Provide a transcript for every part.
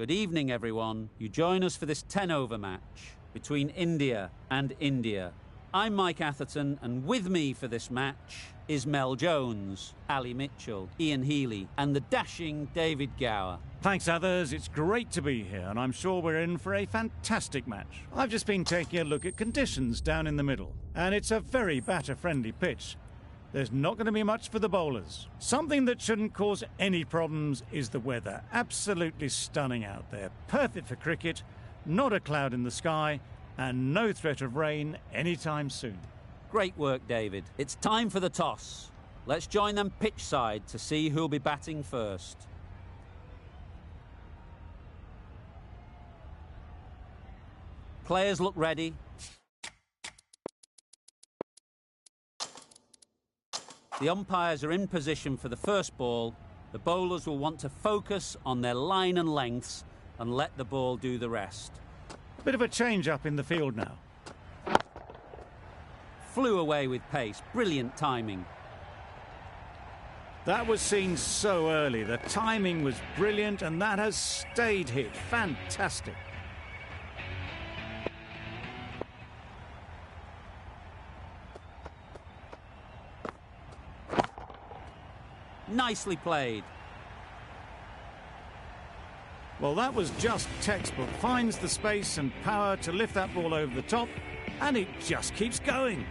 Good evening, everyone. You join us for this 10-over match between India and India. I'm Mike Atherton, and with me for this match is Mel Jones, Ali Mitchell, Ian Healy, and the dashing David Gower. Thanks, others. It's great to be here, and I'm sure we're in for a fantastic match. I've just been taking a look at conditions down in the middle, and it's a very batter-friendly pitch. There's not going to be much for the bowlers. Something that shouldn't cause any problems is the weather. Absolutely stunning out there. Perfect for cricket, not a cloud in the sky, and no threat of rain anytime soon. Great work, David. It's time for the toss. Let's join them pitch side to see who'll be batting first. Players look ready. The umpires are in position for the first ball. The bowlers will want to focus on their line and lengths and let the ball do the rest. A bit of a change-up in the field now. Flew away with pace. Brilliant timing. That was seen so early. The timing was brilliant, and that has stayed hit. Fantastic. Nicely played. Well, that was just textbook. Finds the space and power to lift that ball over the top, and it just keeps going.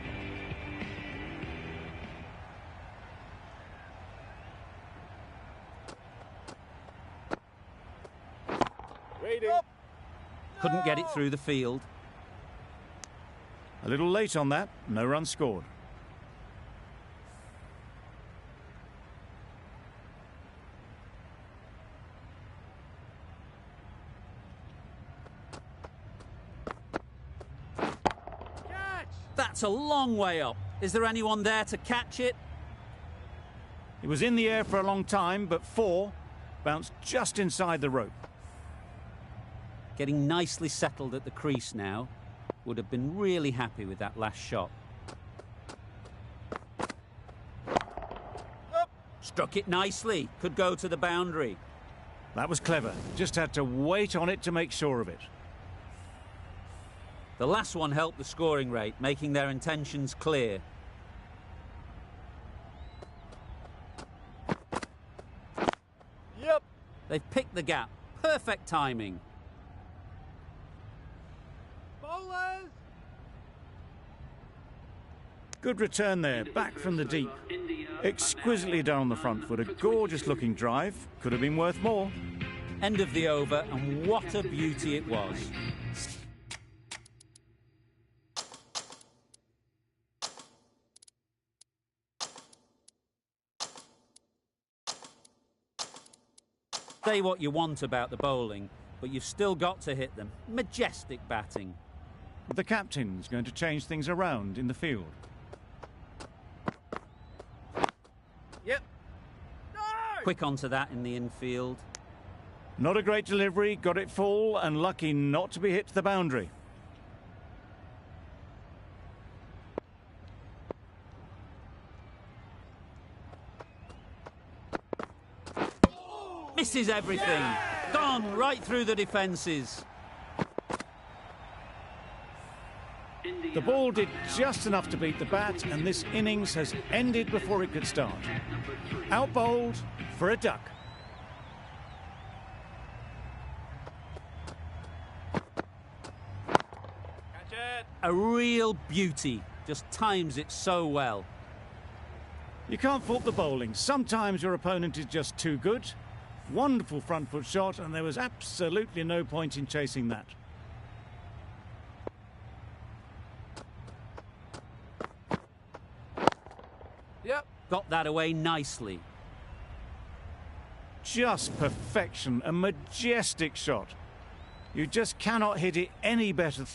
Waiting. Couldn't get it through the field. A little late on that. No run scored. That's a long way up. Is there anyone there to catch it? It was in the air for a long time, but four bounced just inside the rope. Getting nicely settled at the crease now. Would have been really happy with that last shot. Struck it nicely. Could go to the boundary. That was clever. Just had to wait on it to make sure of it. The last one helped the scoring rate, making their intentions clear. Yep. They've picked the gap. Perfect timing. Bowlers. Good return there, back from the deep. Exquisitely done on the front foot. A gorgeous looking drive. Could have been worth more. End of the over, and what a beauty it was. Say what you want about the bowling, but you've still got to hit them. Majestic batting. The captain's going to change things around in the field. Yep. No! Quick onto that in the infield. Not a great delivery, got it full, and lucky not to be hit to the boundary. Misses everything. Gone right through the defences. The ball did just enough to beat the bat, and this innings has ended before it could start. Out bowled for a duck. Catch it. A real beauty. Just times it so well. You can't fault the bowling. Sometimes your opponent is just too good. Wonderful front foot shot, and there was absolutely no point in chasing that. Yep. Got that away nicely. Just perfection, a majestic shot. You just cannot hit it any better.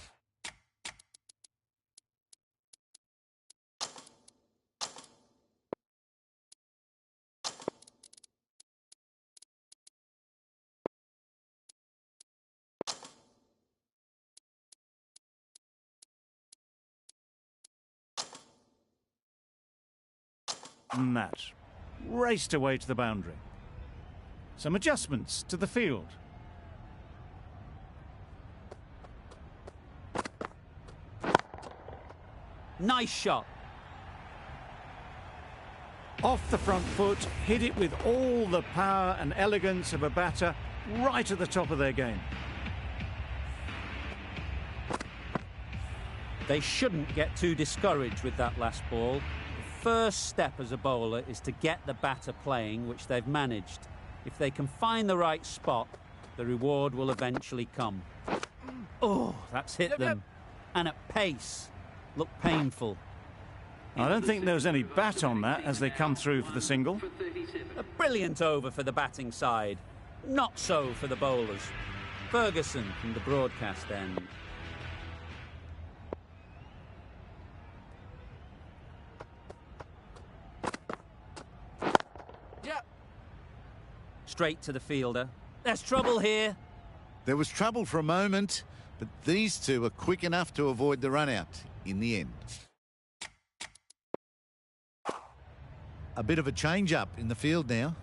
And that raced away to the boundary. Some adjustments to the field. Nice shot. Off the front foot, hit it with all the power and elegance of a batter right at the top of their game. They shouldn't get too discouraged with that last ball. The first step as a bowler is to get the batter playing, which they've managed. If they can find the right spot, the reward will eventually come. Oh, that's hit them. And at pace. Looked painful. I don't think there was any bat on that as they come through for the single. A brilliant over for the batting side. Not so for the bowlers. Ferguson from the broadcast end. Straight to the fielder. There's trouble here. There was trouble for a moment, but these two are quick enough to avoid the run-out in the end. A bit of a change-up in the field now.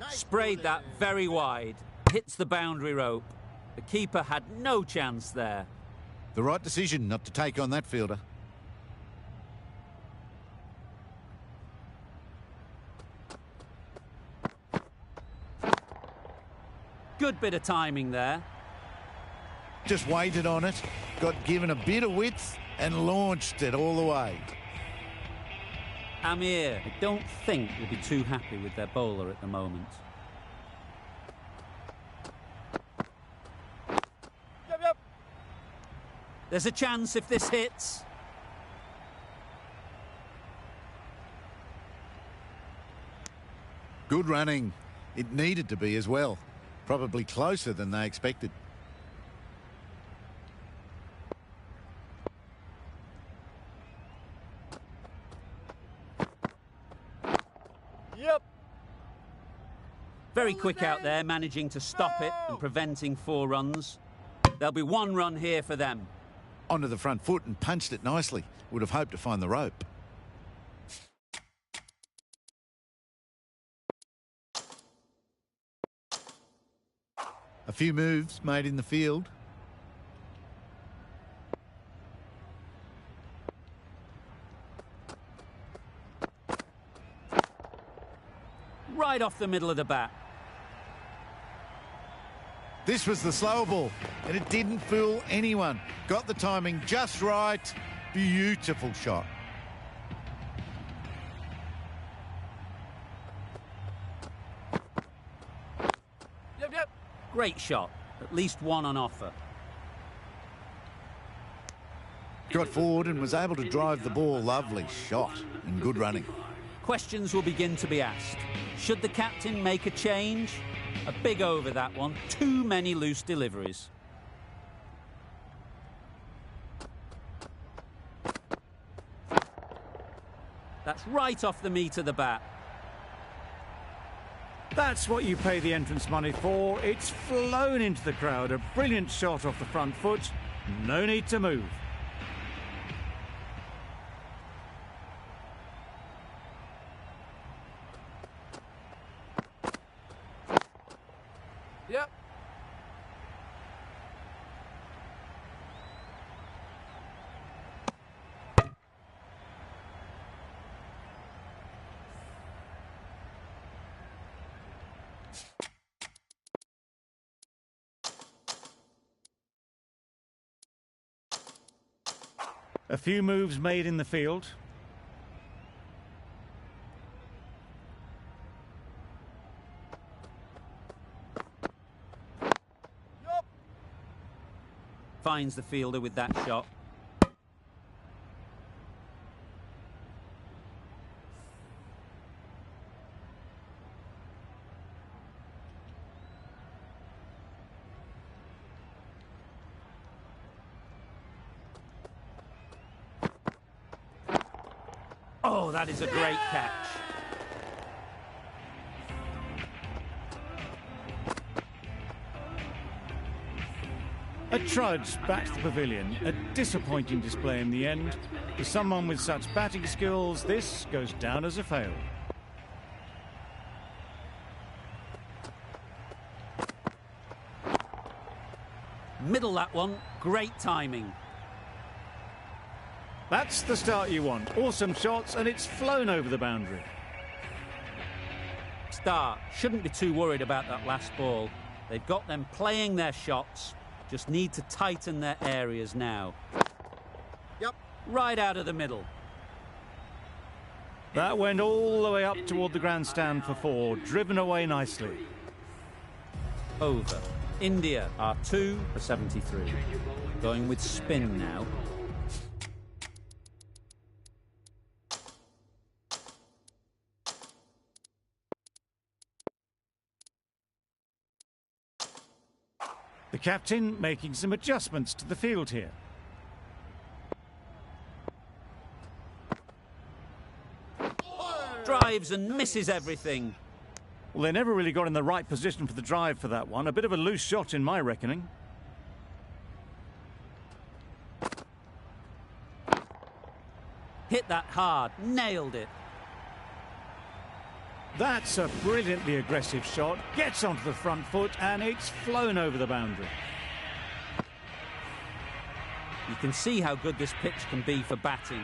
Sprayed that very wide. Hits the boundary rope. The keeper had no chance there. The right decision not to take on that fielder. Good bit of timing there. Just waited on it, got given a bit of width and launched it all the way. Amir, I don't think will be too happy with their bowler at the moment. Yep. There's a chance if this hits. Good running. It needed to be as well. Probably closer than they expected. Yep. Very quick out there, managing to stop it and preventing 4 runs. There'll be 1 run here for them. Onto the front foot and punched it nicely. Would have hoped to find the rope. A few moves made in the field. Right off the middle of the bat. This was the slower ball, and it didn't fool anyone. Got the timing just right. Beautiful shot. Yep. Great shot. At least 1 on offer. Got forward and was able to drive the ball. Lovely shot and good running. Questions will begin to be asked. Should the captain make a change? A big over that one. Too many loose deliveries. That's right off the meat of the bat. That's what you pay the entrance money for. It's flown into the crowd. A brilliant shot off the front foot. No need to move. Yep. A few moves made in the field. Finds the fielder with that shot. Oh, that is a great catch. A trudge back to the pavilion. A disappointing display in the end. For someone with such batting skills, this goes down as a fail. Middle that one. Great timing. That's the start you want. Awesome shots, and it's flown over the boundary. Start. Shouldn't be too worried about that last ball. They've got them playing their shots. Just need to tighten their areas now. Yep. Right out of the middle. That went all the way up toward the grandstand for 4, driven away nicely. Over. India are 2 for 73. Going with spin now. The captain making some adjustments to the field here. Drives and misses everything. Well, they never really got in the right position for the drive for that one. A bit of a loose shot in my reckoning. Hit that hard. Nailed it. That's a brilliantly aggressive shot. Gets onto the front foot and it's flown over the boundary. You can see how good this pitch can be for batting.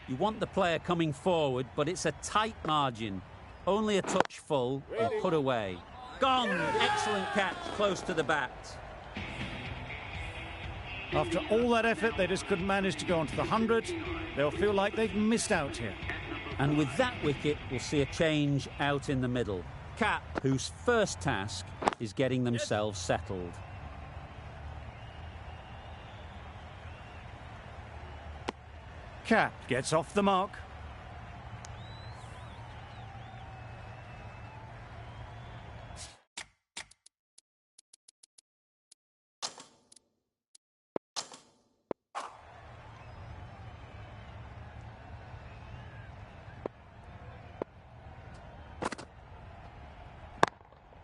You want the player coming forward, but it's a tight margin. Only a touch full and put away. Gone! Excellent catch, close to the bat. After all that effort, they just couldn't manage to go onto the 100. They'll feel like they've missed out here. And with that wicket, we'll see a change out in the middle. Cap, whose first task is getting themselves settled. Cap gets off the mark.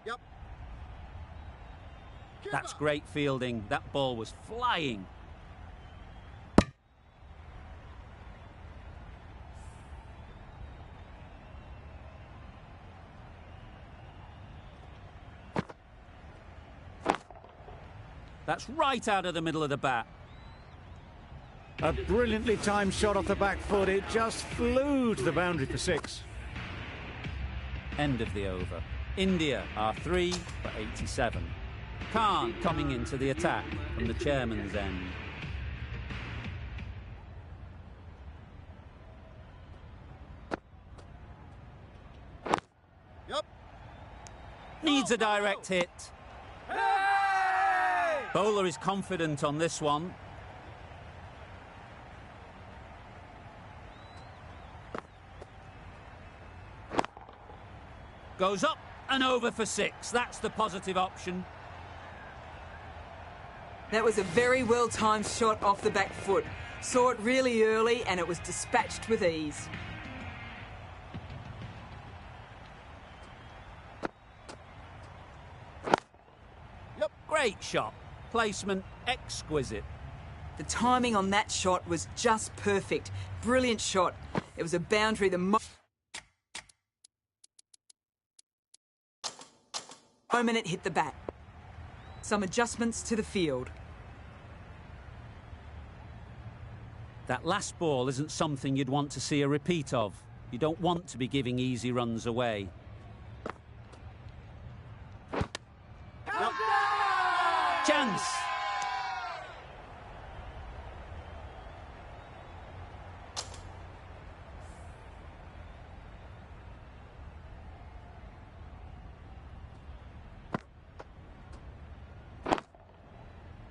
Yep. That's great fielding. That ball was flying. That's right out of the middle of the bat. A brilliantly timed shot off the back foot. It just flew to the boundary for 6. End of the over. India are 3 for 87. Khan coming into the attack from the chairman's end. Yep. Needs a direct hit. Hey! Bowler is confident on this one. Goes up and over for 6. That's the positive option. That was a very well-timed shot off the back foot. Saw it really early and it was dispatched with ease. Yep. Great shot. Placement exquisite. The timing on that shot was just perfect. Brilliant shot. It was a boundary the moment it hit the bat. Some adjustments to the field. That last ball isn't something you'd want to see a repeat of. You don't want to be giving easy runs away. Chance!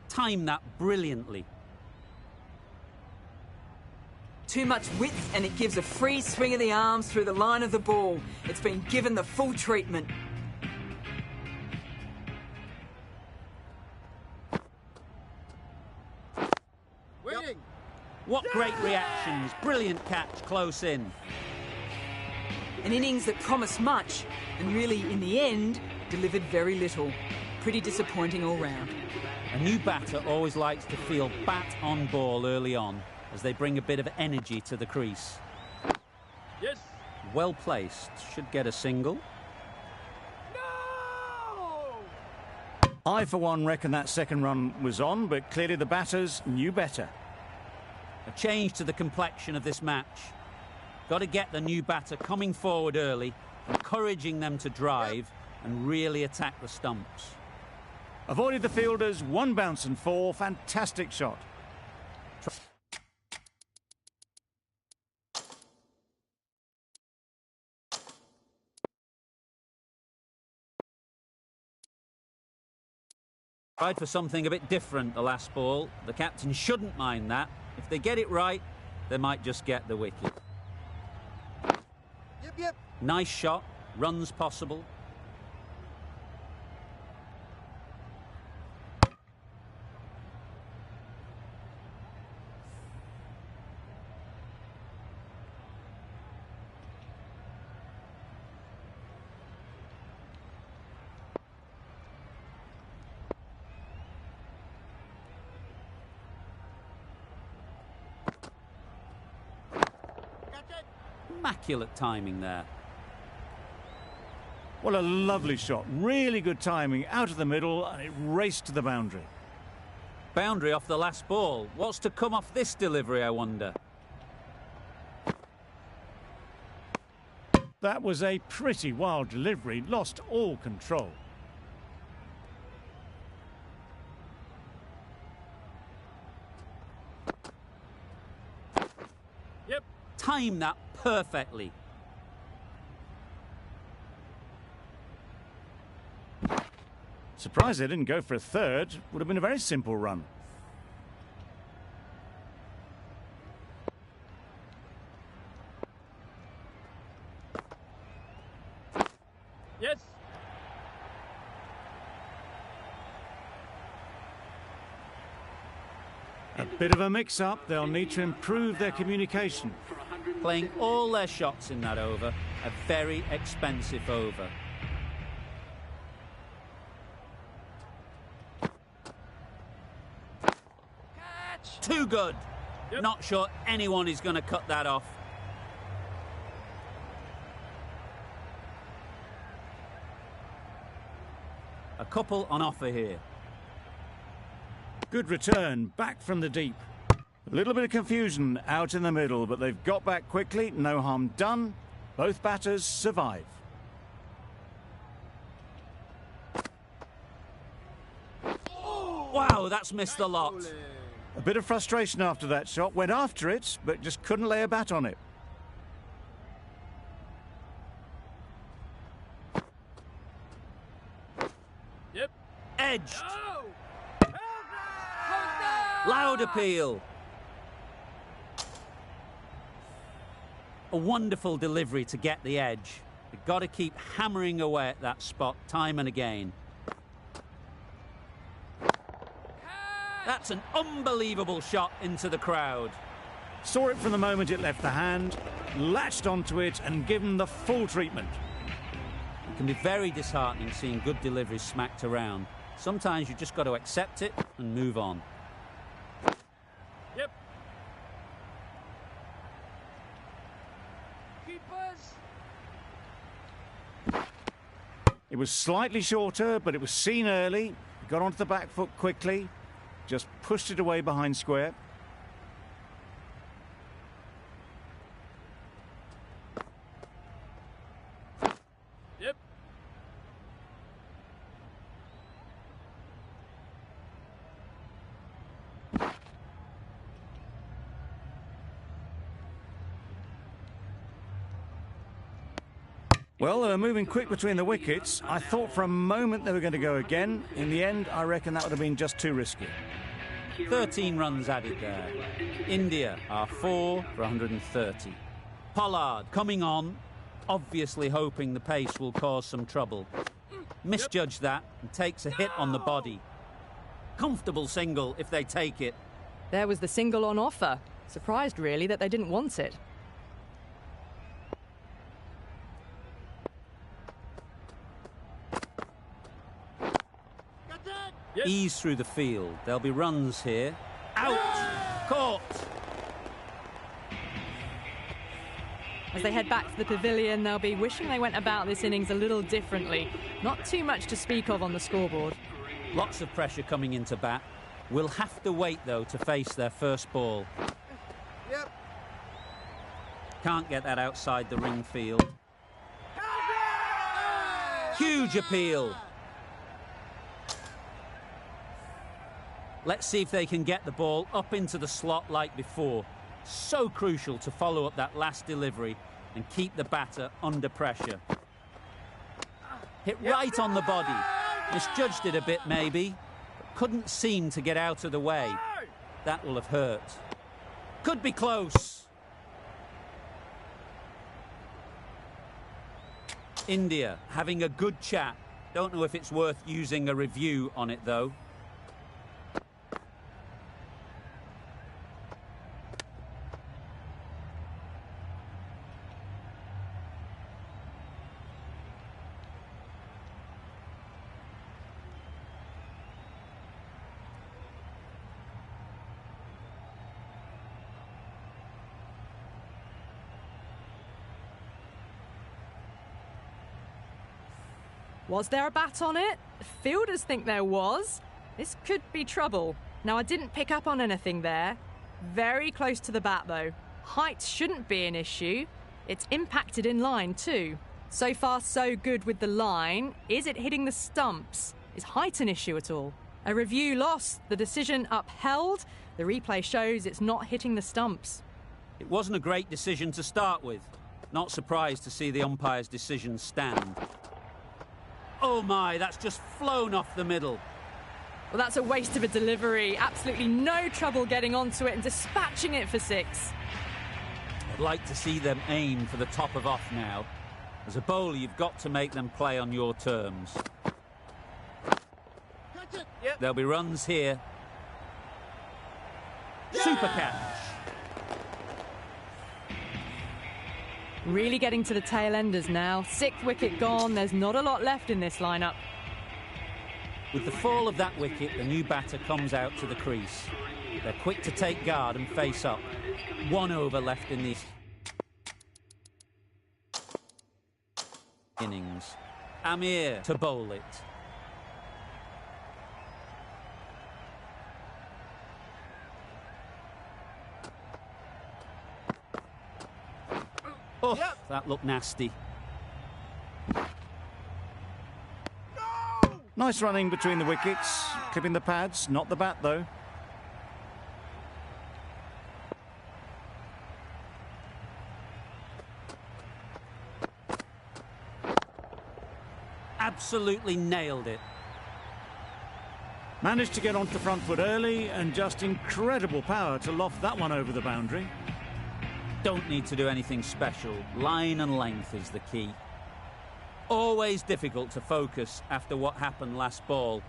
Time that brilliantly. Too much width and it gives a free swing of the arms through the line of the ball. It's been given the full treatment. Waiting. What great reactions. Brilliant catch close in. An innings that promised much and really, in the end, delivered very little. Pretty disappointing all round. A new batter always likes to feel bat on ball early on as they bring a bit of energy to the crease. Yes. Well placed. Should get a single. No! I, for one, reckon that second run was on, but clearly the batters knew better. A change to the complexion of this match. Got to get the new batter coming forward early, encouraging them to drive and really attack the stumps. Avoided the fielders, 1 bounce and 4. Fantastic shot. Tried for something a bit different the last ball. The captain shouldn't mind that. If they get it right, they might just get the wicket. Yep. Nice shot, runs possible. Immaculate timing there. What a lovely shot. Really good timing. Out of the middle, and it raced to the boundary. Boundary off the last ball. What's to come off this delivery, I wonder? That was a pretty wild delivery. Lost all control. Yep. Time that perfectly. Surprised they didn't go for a third. Would have been a very simple run. Yes. A bit of a mix-up. They'll need to improve their communication. Playing all their shots in that over. A very expensive over. Catch. Too good. Yep. Not sure anyone is going to cut that off. A couple on offer here. Good return, back from the deep. A little bit of confusion out in the middle, but they've got back quickly. No harm done. Both batters survive. Wow, that's missed the lot. A bit of frustration after that shot. Went after it, but just couldn't lay a bat on it. Yep. Edged. Oh. Loud appeal. A wonderful delivery to get the edge. They've got to keep hammering away at that spot time and again. That's an unbelievable shot into the crowd. Saw it from the moment it left the hand, latched onto it and given the full treatment. It can be very disheartening seeing good deliveries smacked around. Sometimes you just got to accept it and move on. Yep. Keepers. It was slightly shorter, but it was seen early. Got onto the back foot quickly. Just pushed it away behind square. Yep. Well, they were moving quick between the wickets. I thought for a moment they were going to go again. In the end, I reckon that would have been just too risky. 13 runs added there. India are 4 for 130. Pollard coming on, obviously hoping the pace will cause some trouble. Misjudged that and takes a hit on the body. Comfortable single if they take it. There was the single on offer. Surprised, really, that they didn't want it. Yes. Ease through the field. There'll be runs here. Out! Caught! As they head back to the pavilion, they'll be wishing they went about this innings a little differently. Not too much to speak of on the scoreboard. Lots of pressure coming into bat. Will have to wait, though, to face their first ball. Yep. Can't get that outside the ring field. Huge appeal. Let's see if they can get the ball up into the slot like before. So crucial to follow up that last delivery and keep the batter under pressure. Hit right on the body. Misjudged it a bit, maybe, but couldn't seem to get out of the way. That will have hurt. Could be close. India having a good chat. Don't know if it's worth using a review on it, though. Was there a bat on it? Fielders think there was. This could be trouble. Now, I didn't pick up on anything there. Very close to the bat, though. Height shouldn't be an issue. It's impacted in line, too. So far, so good with the line. Is it hitting the stumps? Is height an issue at all? A review lost, the decision upheld. The replay shows it's not hitting the stumps. It wasn't a great decision to start with. Not surprised to see the umpire's decision stand. Oh my, that's just flown off the middle. Well, that's a waste of a delivery. Absolutely no trouble getting onto it and dispatching it for 6. I'd like to see them aim for the top of off now. As a bowler, you've got to make them play on your terms. Yep. There'll be runs here. Super catch. Really getting to the tail enders now. 6th wicket gone. There's not a lot left in this lineup. With the fall of that wicket, the new batter comes out to the crease. They're quick to take guard and face up. 1 over left in the innings. Amir to bowl it. Oh, Yep. that looked nasty. Nice running between the wickets, clipping the pads, not the bat though. Absolutely nailed it. Managed to get onto the front foot early and just incredible power to loft that one over the boundary. Don't need to do anything special. Line and length is the key. Always difficult to focus after what happened last ball,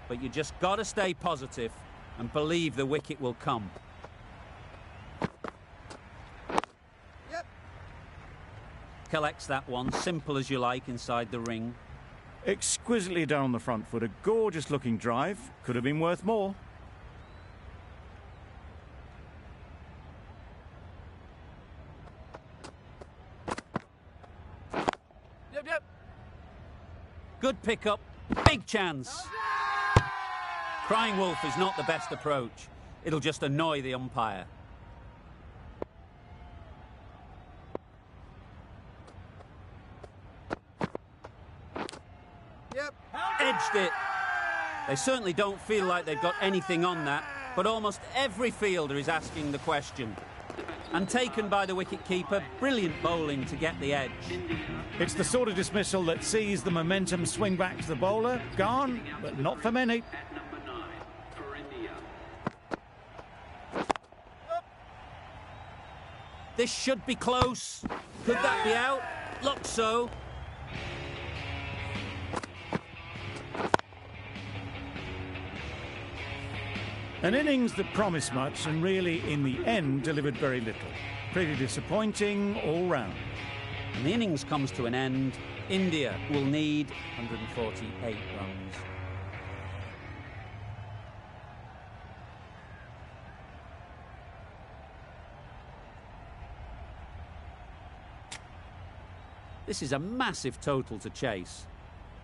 but you just got to stay positive and believe the wicket will come. Yep. Collects that one, simple as you like, inside the ring. Exquisitely done on the front foot, a gorgeous looking drive. Could have been worth more. Yep. Good pickup, big chance. Crying wolf is not the best approach. It'll just annoy the umpire. Yep. Edged it. They certainly don't feel like they've got anything on that, but almost every fielder is asking the question. And taken by the wicket-keeper, brilliant bowling to get the edge. It's the sort of dismissal that sees the momentum swing back to the bowler. Gone, but not for many. This should be close. Could that be out? Looks so. An innings that promised much and really, in the end, delivered very little. Pretty disappointing all round. And the innings comes to an end. India will need 148 runs. This is a massive total to chase.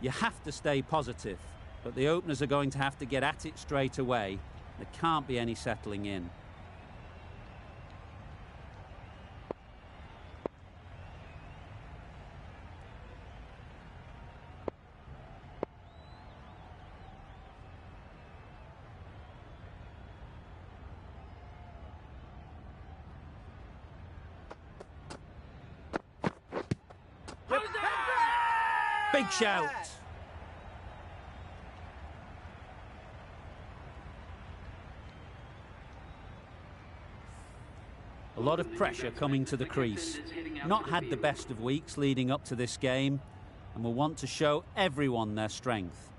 You have to stay positive. but the openers are going to have to get at it straight away. There can't be any settling in. Big shout. A lot of pressure coming to the crease. Not had the best of weeks leading up to this game and will want to show everyone their strength.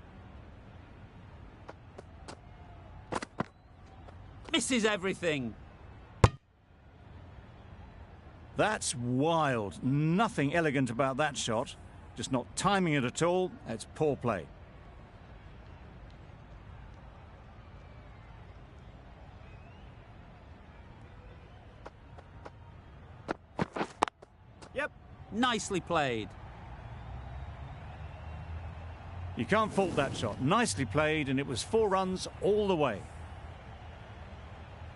Misses everything. That's wild. Nothing elegant about that shot. Just not timing it at all. It's poor play. Yep. Nicely played. You can't fault that shot. Nicely played, and it was 4 runs all the way.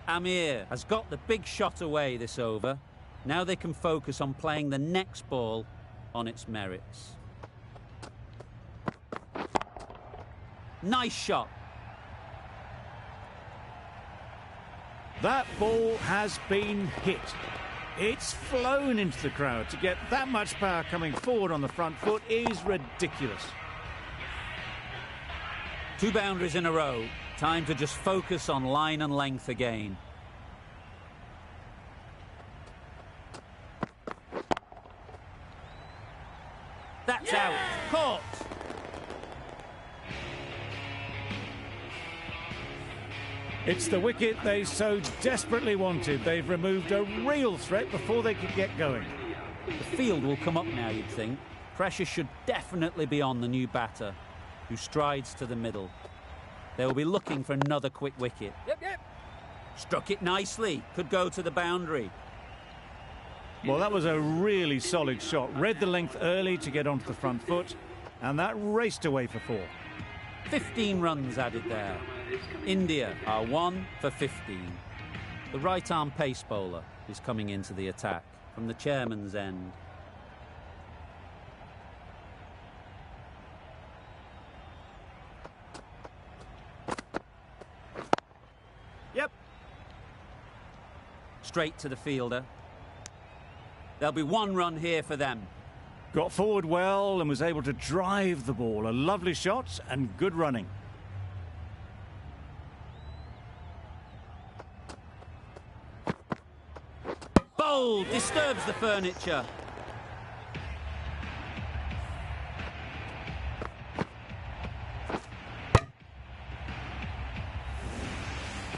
Amir has got the big shot away this over. Now they can focus on playing the next ball on its merits. Nice shot. That ball has been hit. It's flown into the crowd. To get that much power coming forward on the front foot is ridiculous. 2 boundaries in a row. Time to just focus on line and length again. That's out. Caught. It's the wicket they so desperately wanted. They've removed a real threat before they could get going. The field will come up now, you'd think. Pressure should definitely be on the new batter, who strides to the middle. They'll be looking for another quick wicket. Yep. Struck it nicely. Could go to the boundary. Well, that was a really solid shot. Read the length early to get onto the front foot, and that raced away for 4. 15 runs added there. India are 1 for 15. The right-arm pace bowler is coming into the attack from the chairman's end. Yep. Straight to the fielder. There'll be 1 run here for them. Got forward well and was able to drive the ball. A lovely shot and good running. Bold, disturbs the furniture.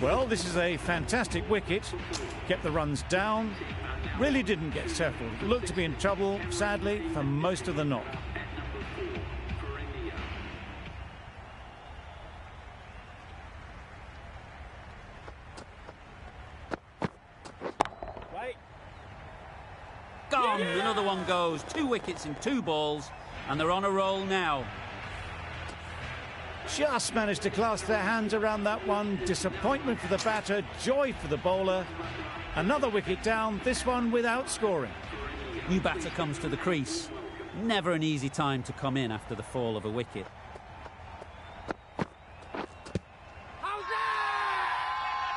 Well, this is a fantastic wicket. Kept the runs down. Really didn't get settled. Looked to be in trouble, sadly, for most of the knock. Right. Gone, another one goes. 2 wickets in 2 balls, and they're on a roll now. Just managed to clasp their hands around that one. Disappointment for the batter, joy for the bowler. Another wicket down, this one without scoring. New batter comes to the crease. Never an easy time to come in after the fall of a wicket.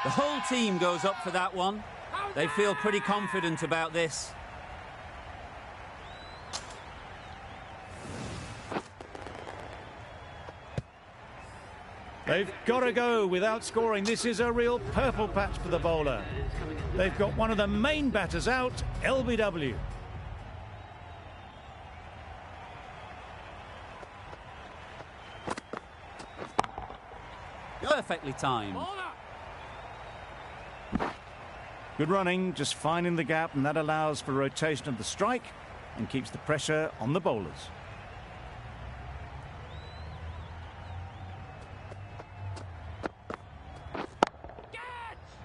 The whole team goes up for that one. They feel pretty confident about this. They've got to go without scoring. This is a real purple patch for the bowler. They've got one of the main batters out, LBW. Perfectly timed. Good running, just finding the gap, and that allows for rotation of the strike and keeps the pressure on the bowlers.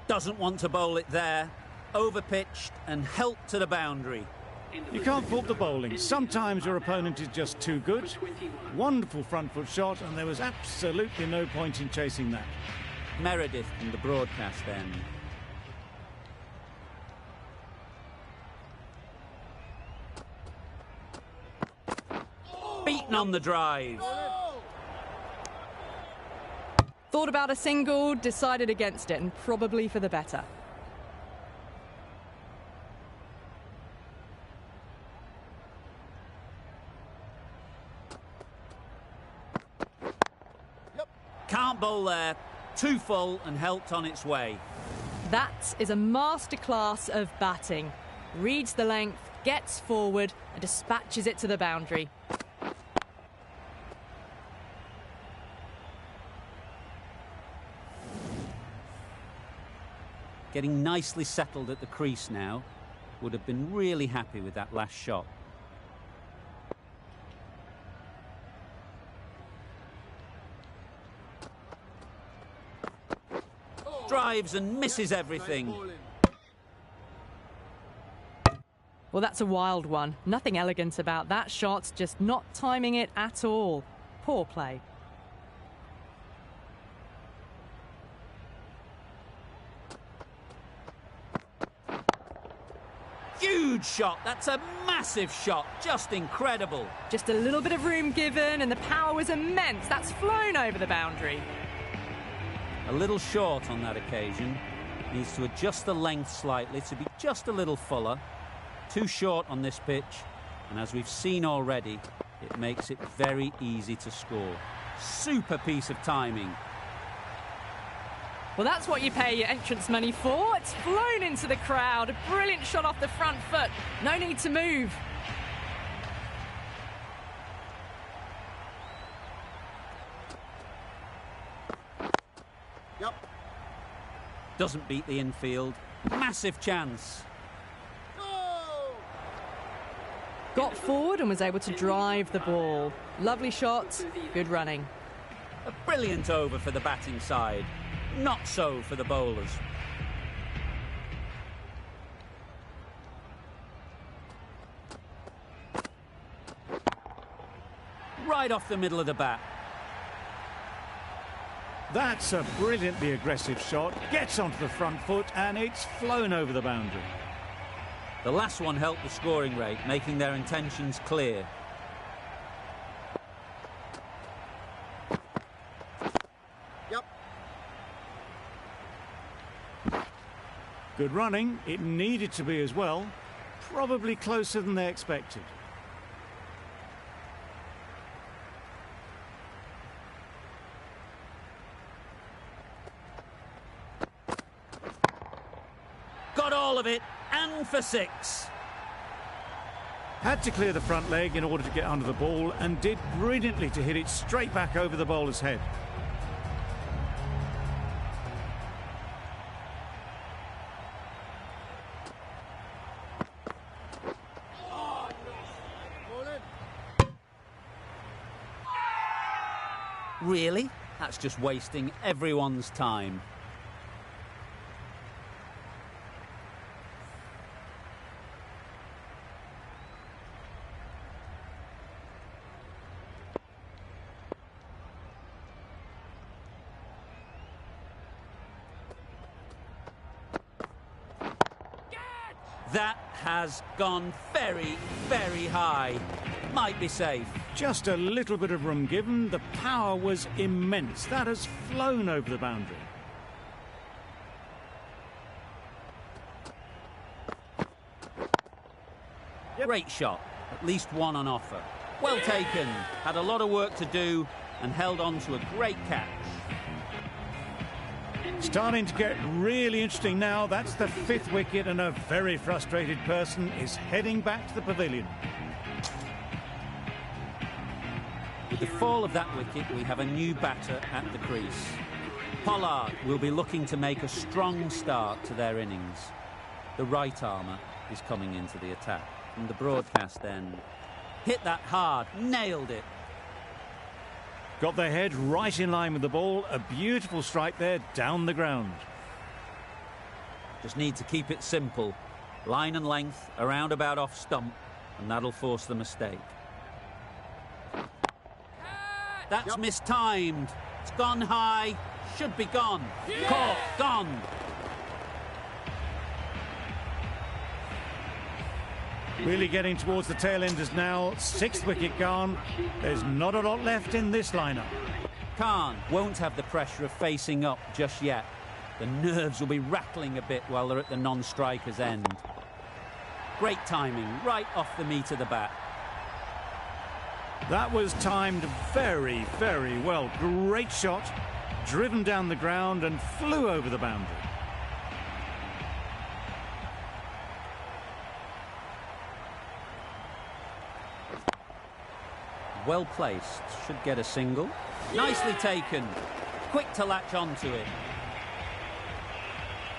Doesn't want to bowl it there. Overpitched and helped to the boundary. You can't fault the bowling. Sometimes your opponent is just too good. Wonderful front foot shot, and there was absolutely no point in chasing that. Meredith from the broadcast end. Beaten on the drive. Thought about a single, decided against it, and probably for the better. Can't bowl there. Too full and helped on its way. That is a masterclass of batting. Reads the length, gets forward, and dispatches it to the boundary. Getting nicely settled at the crease now. Would have been really happy with that last shot. Drives and misses everything. Well, that's a wild one. Nothing elegant about that shot, just not timing it at all. Poor play. Huge shot. That's a massive shot. Just incredible. Just a little bit of room given, and the power was immense. That's flown over the boundary. A little short on that occasion. Needs to adjust the length slightly to be just a little fuller. Too short on this pitch, and as we've seen already, it makes it very easy to score. Super piece of timing. Well, that's what you pay your entrance money for. It's flown into the crowd. A brilliant shot off the front foot. No need to move. Doesn't beat the infield. Massive chance. Got forward and was able to drive the ball. Lovely shot, good running. A brilliant over for the batting side. Not so for the bowlers. Right off the middle of the bat. That's a brilliantly aggressive shot. Gets onto the front foot, and it's flown over the boundary. The last one helped the scoring rate, making their intentions clear. Good running. It needed to be as well. Probably closer than they expected. Got all of it, and for 6. Had to clear the front leg in order to get under the ball, and did brilliantly to hit it straight back over the bowler's head. Really? That's just wasting everyone's time. That has gone very, very high. Might be safe. Just a little bit of room given. The power was immense. That has flown over the boundary. Great shot. At least one on offer. Well taken. Had a lot of work to do and held on to a great catch. Starting to get really interesting now. That's the 5th wicket, and a very frustrated person is heading back to the pavilion. With the fall of that wicket, we have a new batter at the crease. Pollard will be looking to make a strong start to their innings. The right armour is coming into the attack. From the broadcast end. Hit that hard, nailed it. Got their head right in line with the ball. A beautiful strike there down the ground. Just need to keep it simple. Line and length, around about off stump, and that'll force the mistake. That's mistimed. It's gone high. Should be gone. Caught. Gone. Really getting towards the tail enders now. 6th wicket gone. There's not a lot left in this lineup. Khan won't have the pressure of facing up just yet. The nerves will be rattling a bit while they're at the non-striker's end. Great timing, right off the meat of the bat. That was timed very, very well. Great shot, driven down the ground and flew over the boundary. Well placed, should get a single. Nicely taken, quick to latch onto it.